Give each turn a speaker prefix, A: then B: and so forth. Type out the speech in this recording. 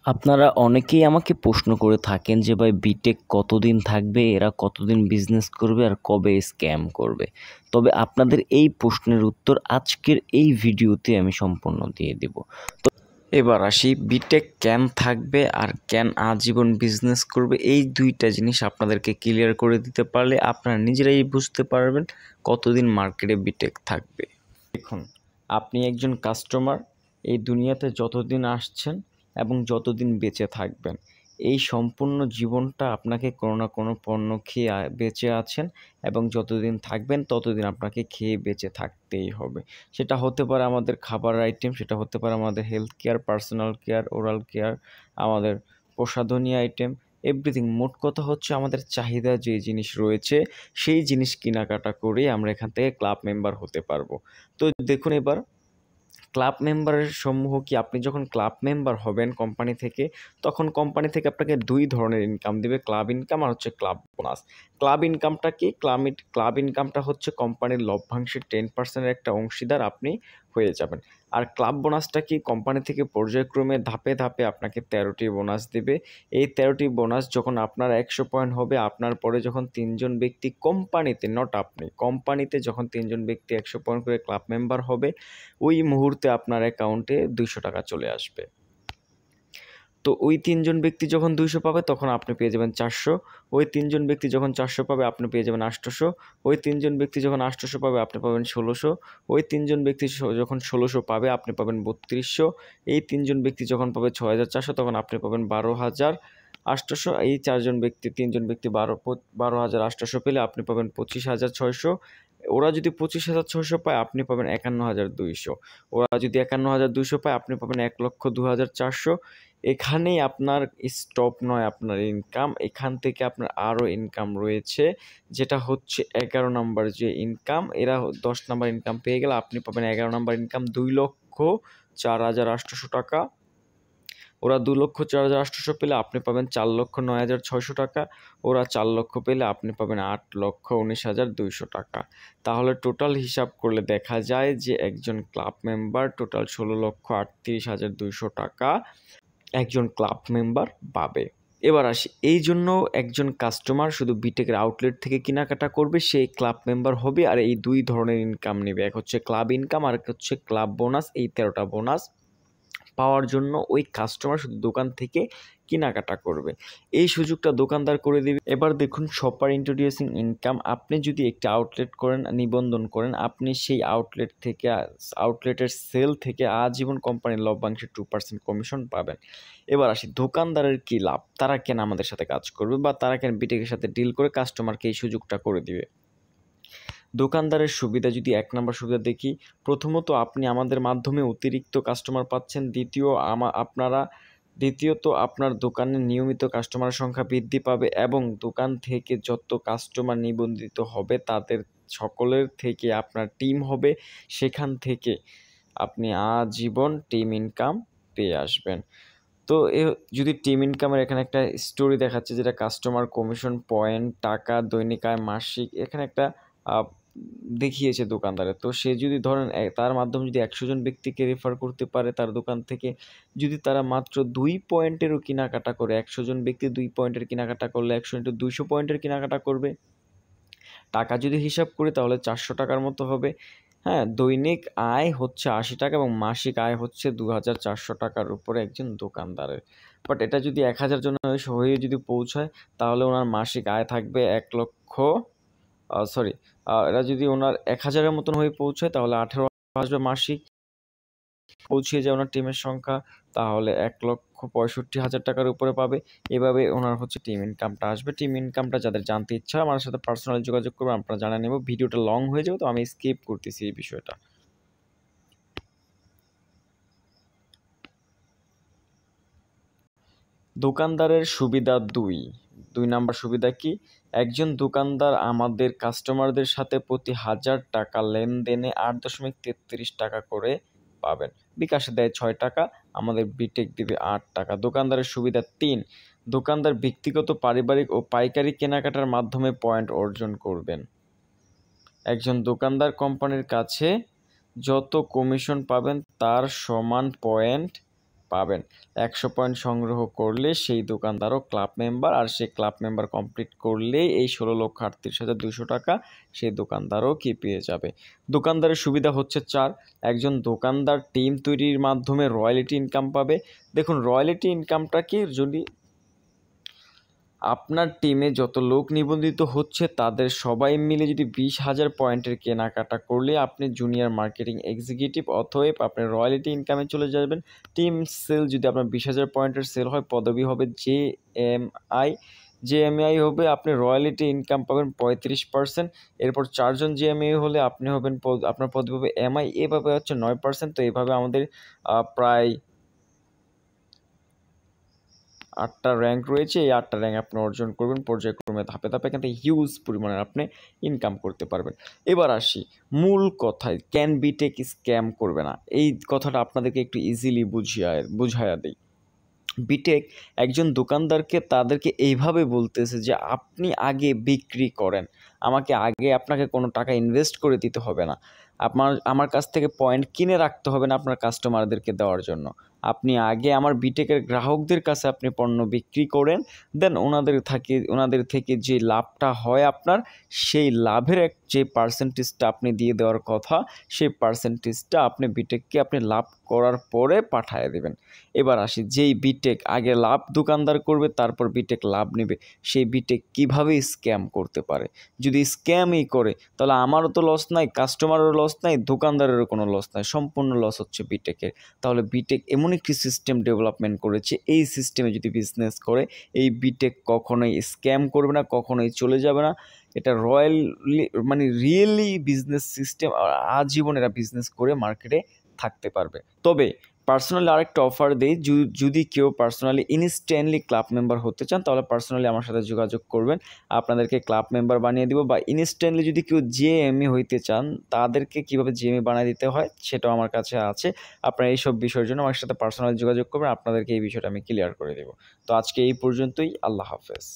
A: আপনারা অনেকেই আমাকে প্রশ্ন করে থাকেন যে ভাই বিটেক কতদিন থাকবে, এরা কতদিন বিজনেস করবে আর কবে স্ক্যাম করবে। তবে আপনাদের এই প্রশ্নের উত্তর আজকের এই ভিডিওতে আমি সম্পূর্ণ দিয়ে দেব। তো এবার আসি, বিটেক কেন থাকবে আর কেন আজীবন বিজনেস করবে, এই দুইটা জিনিস আপনাদেরকে ক্লিয়ার করে দিতে পারলে আপনারা নিজেরাই বুঝতে পারবেন কতদিন মার্কেটে বিটেক থাকবে। দেখুন, আপনি একজন কাস্টমার, এই দুনিয়াতে যতদিন আসছেন এবং যতদিন বেঁচে থাকবেন, এই সম্পূর্ণ জীবনটা আপনাকে কোনো না কোনো পণ্য খেয়ে বেঁচে আছেন এবং যতদিন থাকবেন ততদিন আপনাকে খেয়ে বেঁচে থাকতেই হবে। সেটা হতে পারে আমাদের খাবার আইটেম, সেটা হতে পারে আমাদের health care, personal care, oral care, আমাদের প্রসাধনী আইটেম, এভরিথিং। মোট কথা হচ্ছে আমাদের চাহিদা যে জিনিস রয়েছে সেই জিনিস কেনাকাটা করে আমরা এখান থেকে ক্লাব মেম্বার হতে পারবো। তো দেখুন, এবার ক্লাব মেম্বারের সমূহ কি, আপনি যখন ক্লাব মেম্বার হবেন কোম্পানি থেকে, তখন কোম্পানি থেকে আপনাকে দুই ধরনের ইনকাম দিবে, ক্লাব ইনকাম আর হচ্ছে ক্লাব বোনাস। ক্লাব ইনকামটা কি? ক্লাব ইনকামটা হচ্ছে কোম্পানির লভ্যাংশের 10% একটা অংশীদার আপনি হয়ে যাবেন। আর ক্লাব বোনাসটা কি? কোম্পানি থেকে পর্যায়ক্রমে ধাপে ধাপে আপনাকে 13টি বোনাস দেবে। এই 13টি বোনাস যখন আপনার 100 পয়েন্ট হবে, আপনার পরে যখন তিনজন ব্যক্তি কোম্পানিতে, নট আপনি, কোম্পানিতে যখন তিনজন ব্যক্তি 100 পয়েন্ট করে ক্লাব মেম্বার হবে, ওই মুহূর্তে আপনার অ্যাকাউন্টে 200 টাকা চলে আসবে। তো ওই তিনজন ব্যক্তি যখন 200 পাবে তখন আপনি পেয়ে যাবেন 400, ওই তিনজন ব্যক্তি যখন 400 পাবে আপনি পেয়ে যাবেন 800, ওই তিনজন ব্যক্তি যখন 800 পাবে আপনি পাবেন 1600, ওই তিনজন ব্যক্তি যখন 1600 পাবে আপনি পাবেন 3200, এই তিনজন ব্যক্তি যখন পাবে 6400 তখন আপনি পাবেন 12800, এই তিনজন ব্যক্তি 12800 পেলে আপনি পাবেন 25600, ওরা যদি 25600 পায় আপনি পাবেন 51200, ওরা যদি 51200 পায় আপনি পাবেন 1,02,400। এখানেই আপনার স্টপ নয় আপনার ইনকাম, এখান থেকে আপনার আরও ইনকাম রয়েছে, যেটা হচ্ছে 11 নাম্বার যে ইনকাম। এরা 10 নাম্বার ইনকাম পেয়ে গেলে আপনি পাবেন 11 নাম্বার ইনকাম, 2,04,800 টাকা। ওরা 2,04,800 পেলে আপনি পাবেন 4,09,600 টাকা। ওরা 4 লক্ষ পেলে আপনি পাবেন 8,19,200 টাকা। তাহলে টোটাল হিসাব করলে দেখা যায় যে একজন ক্লাব মেম্বার টোটাল 16,38,200 টাকা একজন ক্লাব মেম্বার পাবে। এবার আসি, এই জন্য একজন কাস্টমার শুধু বিটেকের আউটলেট থেকে কেনাকাটা করবে, সে ক্লাব মেম্বার হবে আর এই দুই ধরনের ইনকাম নেবে। এক হচ্ছে ক্লাব ইনকাম আর এক হচ্ছে ক্লাব বোনাস। এই 13টা বোনাস পাওয়ার জন্য ওই কাস্টমার শুধু দোকান থেকে কেনাকাটা করবে, এই সুযোগটা দোকানদার করে দিবে। এবার দেখুন, শপার ইন্ট্রোডিউসিং ইনকাম। আপনি যদি একটি আউটলেট করেন, নিবন্ধন করেন, আপনি সেই আউটলেট থেকে, আউটলেটের সেল থেকে আজীবন কোম্পানির লভ্যাংশে 2% কমিশন পাবেন। এবার আসি, দোকানদারের কী লাভ, তারা কেন আমাদের সাথে কাজ করবে বা তারা কেন বিটেকের সাথে ডিল করে কাস্টমারকে এই সুযোগটা করে দিবে। দোকানদারের সুবিধা যদি 1 নম্বর সুবিধা দেখি, প্রথমত আপনি আমাদের মাধ্যমে অতিরিক্ত কাস্টমার পাচ্ছেন। দ্বিতীয়ত আপনার দোকানে নিয়মিত কাস্টমারের সংখ্যা বৃদ্ধি পাবে এবং দোকান থেকে যত কাস্টমার নিবন্ধিত হবে তাদের সকলের থেকে আপনার টিম হবে, সেখান থেকে আপনি আজীবন টিম ইনকাম পেয়ে আসবেন। তো যদি টিম ইনকামের এখানে একটা স্টোরি দেখাচ্ছে, যেটা কাস্টমার কমিশন পয়েন্ট, টাকা, দৈনিক আয়, মাসিক, এখানে একটা দেখিয়েছে দোকানদারের। তো সে যদি ধরেন তার মাধ্যমে যদি 100 জন ব্যক্তিকে রেফার করতে পারে তার দোকান থেকে, যদি তারা মাত্র 2 পয়েন্টেরও কেনাকাটা করে, 100 জন ব্যক্তি 2 পয়েন্টের কেনাকাটা করলে 100 ইন্টু 200 পয়েন্টের কেনাকাটা করবে, টাকা যদি হিসাব করি তাহলে 400 টাকার মতো হবে। হ্যাঁ, দৈনিক আয় হচ্ছে 80 টাকা এবং মাসিক আয় হচ্ছে 2,400 টাকার উপরে একজন দোকানদারের। বাট এটা যদি 1000 জনের হয়ে যদি পৌঁছায় তাহলে ওনার মাসিক আয় থাকবে 1 লক্ষ, এরা যদি ওনার 1000-এর মতন হয়ে পৌঁছায় তাহলে 18 আসবে মাসিক। পৌঁছিয়ে যায় ওনার টিমের সংখ্যা, তাহলে 1,65,000 টাকার উপরে পাবে। এভাবে ওনার হচ্ছে টিম ইনকামটা আসবে। টিম ইনকামটা যাদের জানতে ইচ্ছা আমার সাথে পার্সোনালি যোগাযোগ করবেন, আপনারা জানিয়ে নেব। ভিডিওটা লং হয়ে যাবে তো আমি স্কিপ করতেছি এই বিষয়টা। দোকানদারের সুবিধা 2 নাম্বার সুবিধা কি? একজন দোকানদার আমাদের কাস্টমারদের সাথে প্রতি 1000 টাকা লেনদেনে 8.33 টাকা করে পাবেন। বিকাশে দেয় 6 টাকা, আমাদের বিটেক দিবে 8 টাকা। দোকানদারের সুবিধা 3, দোকানদার ব্যক্তিগত, পারিবারিক ও পাইকারি কেনাকাটার মাধ্যমে পয়েন্ট অর্জন করবেন। একজন দোকানদার কোম্পানির কাছে যত কমিশন পাবেন তার সমান পয়েন্ট
B: পাবেন। 100 পয়েন্ট সংগ্রহ করলে সেই দোকানদারও ক্লাব মেম্বার, আর সেই ক্লাব মেম্বার কমপ্লিট করলেই এই 16,38,200 টাকা সেই দোকানদারও কি পেয়ে যাবে। দোকানদারের সুবিধা হচ্ছে 4। একজন দোকানদার টিম তৈরির মাধ্যমে রয়্যালটি ইনকাম পাবে। দেখুন, রয়্যালটি ইনকামটা কি, যদি আপনার টিমে যত লোক নিবন্ধিত হচ্ছে তাদের সবাই মিলে যদি 20,000 পয়েন্টের কেনাকাটা করলে আপনি জুনিয়র মার্কেটিং এক্সিকিউটিভ, অতএব আপনি রয়্যালটি ইনকামে চলে যাবেন। টিম সেল যদি আপনার 20,000 পয়েন্টের সেল হয়, পদবি হবে জেএমআই হবে, আপনি রয়্যালটি ইনকাম পাবেন 35%। এরপর 4 জন জেএমআই হলে আপনি হবেন আপনার পদবি হবে এমআই, এভাবে হচ্ছে 9%। তো এইভাবে আমাদের প্রায় 8টা র্যাঙ্ক রয়েছে। এই 8টা র্যাঙ্ক আপনি অর্জন করবেন পর্যায়ক্রমে ধাপে ধাপে, এখান থেকে হিউজ পরিমাণের আপনি ইনকাম করতে পারবেন। এবার আসি মূল কথায়, ক্যান বিটেক স্ক্যাম করবে না, এই কথাটা আপনাদেরকে একটু ইজিলি বুঝাইয়া দিই। বিটেক একজন দোকানদারকে তাদেরকে এইভাবে বলতেছে যে আপনি আগে বিক্রি করেন, আপনাকে কোনো টাকা ইনভেস্ট করে দিতে হবে না, আমার কাছ থেকে পয়েন্ট কিনে রাখতে হবে না আপনার কাস্টমারদেরকে দেওয়ার জন্য। আপনি আগে আমার বিটেকের গ্রাহকদের কাছে আপনি পণ্য বিক্রি করেন, দেন ওনাদের থেকে যে লাভটা হয় আপনার, সেই লাভের যে পার্সেন্টেজটা আপনি দিয়ে দেওয়ার কথা, সেই পার্সেন্টেজটা আপনি বিটেককে আপনি লাভ করার পরে পাঠিয়ে দেবেন। এবার আসি, যেই বিটেক আগে লাভ দোকানদার করবে তারপর বিটেক লাভ নেবে, সেই বিটেক কিভাবে স্ক্যাম করতে পারে। যদি স্ক্যামই করে তাহলে আমারও তো লস নাই, কাস্টমারেরও লস নাই, দোকানদারেরও কোনো লস নাই, সম্পূর্ণ লস হচ্ছে বিটেকের। তাহলে বিটেক এমন একটি সিস্টেম ডেভেলপমেন্ট করেছে, এই সিস্টেমে যদি বিজনেস করে এই বিটেক কখনোই স্ক্যাম করবে না, কখনোই চলে যাবে না। এটা রিয়েলি বিজনেস সিস্টেম, আজীবন এরা বিজনেস করে মার্কেটে থাকতে পারবে। তবে পার্সোনালি আরেকটা অফার দেই, যদি কেউ পার্সোনালি ইনস্ট্যান্টলি ক্লাব মেম্বার হতে চান তাহলে পার্সোনালি আমার সাথে যোগাযোগ করবেন, আপনাদেরকে ক্লাব মেম্বার বানিয়ে দিব। বা ইনস্ট্যান্টলি যদি কেউ জেএমই হইতে চান, তাদেরকে কীভাবে জেএমই বানিয়ে দিতে হয় সেটাও আমার কাছে আছে। আপনারা এইসব বিষয়ের জন্য আমার সাথে পার্সোনালি যোগাযোগ করবেন, আপনাদেরকে এই বিষয়টা আমি ক্লিয়ার করে দেব। তো আজকে এই পর্যন্তই, আল্লাহ হাফেজ।